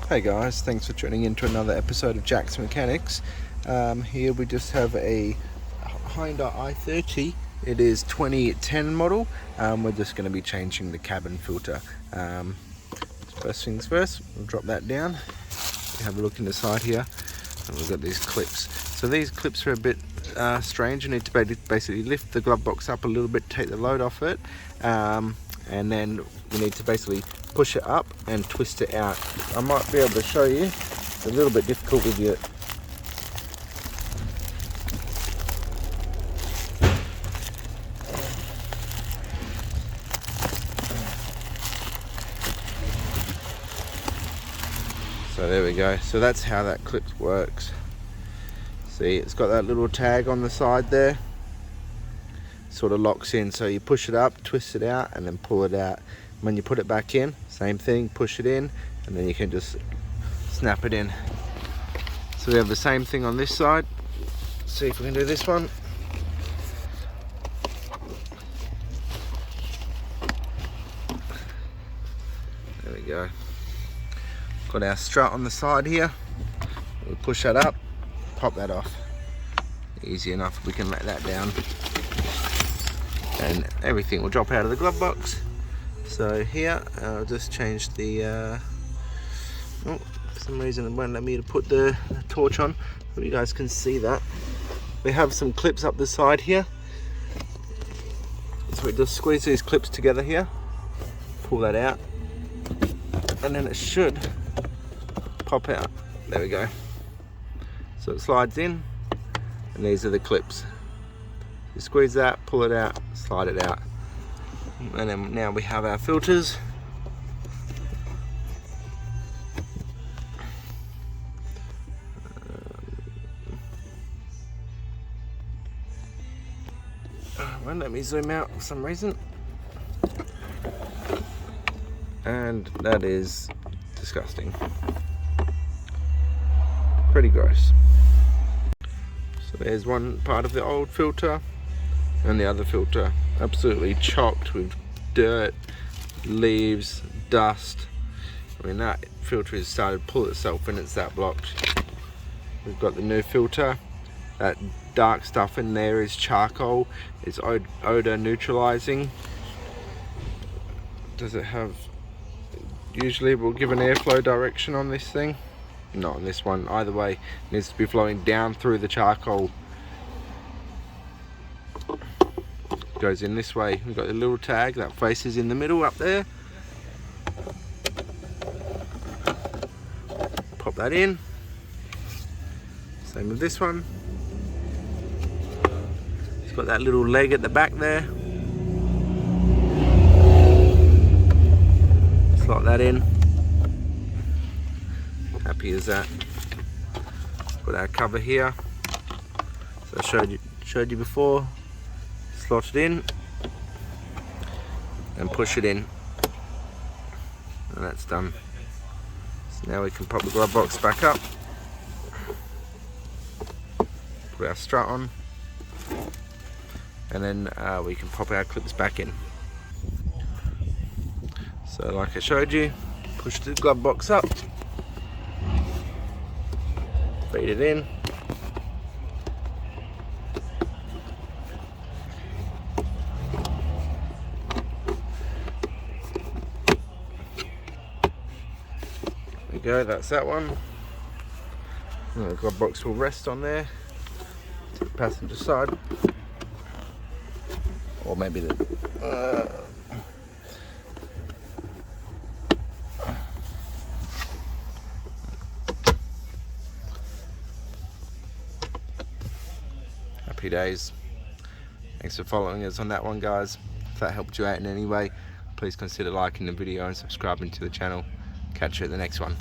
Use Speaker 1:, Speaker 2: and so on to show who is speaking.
Speaker 1: Hey guys, thanks for tuning in to another episode of Jack's Mechanics. Here we just have a Hyundai I30. It is 2010 model. We're just going to be changing the cabin filter. First things first, we'll drop that down. Have a look in the side here, and we've got these clips. So these clips are a bit strange. You need to basically lift the glove box up a little bit, take the load off it, and then you need to basically push it up and twist it out. I might be able to show you. It's a little bit difficult with you. So there we go. So that's how that clip works. See, it's got that little tag on the side there. Sort of locks in. So you push it up, twist it out, and then pull it out. When you put it back in, same thing, push it in, and then you can just snap it in. So we have the same thing on this side. See if we can do this one. There we go. Got our strut on the side here. We'll push that up, pop that off. Easy enough, we can let that down. And everything will drop out of the glove box. So here, I'll just change the, oh, for some reason it won't let me to put the torch on, so you guys can see that. We have some clips up the side here. So we just squeeze these clips together here, pull that out, and then it should pop out. There we go. So it slides in, and these are the clips. You squeeze that, pull it out, slide it out. And then now we have our filters. Won't let me zoom out for some reason. And that is disgusting. Pretty gross. So there's one part of the old filter, and the other filter absolutely chocked with dirt, leaves, dust. I mean, that filter has started to pull itself and it's that blocked. We've got the new filter. That dark stuff in there is charcoal. It's odor neutralizing. Does it have, usually we'll give an airflow direction on this thing. Not on this one. Either way, it needs to be flowing down through the charcoal. Goes in this way. We've got the little tag that faces in the middle up there. Pop that in. Same with this one. It's got that little leg at the back there. Slot that in. Happy as that. Got our cover here. So I showed you before. Slot it in and push it in, and that's done. So now we can pop the glove box back up, put our strut on, and then we can pop our clips back in. So like I showed you, push the glove box up, feed it in, go, that's that one. And the glove box will rest on there to the passenger side, or maybe the happy days. Thanks for following us on that one, guys. If that helped you out in any way, please consider liking the video and subscribing to the channel. Catch you at the next one.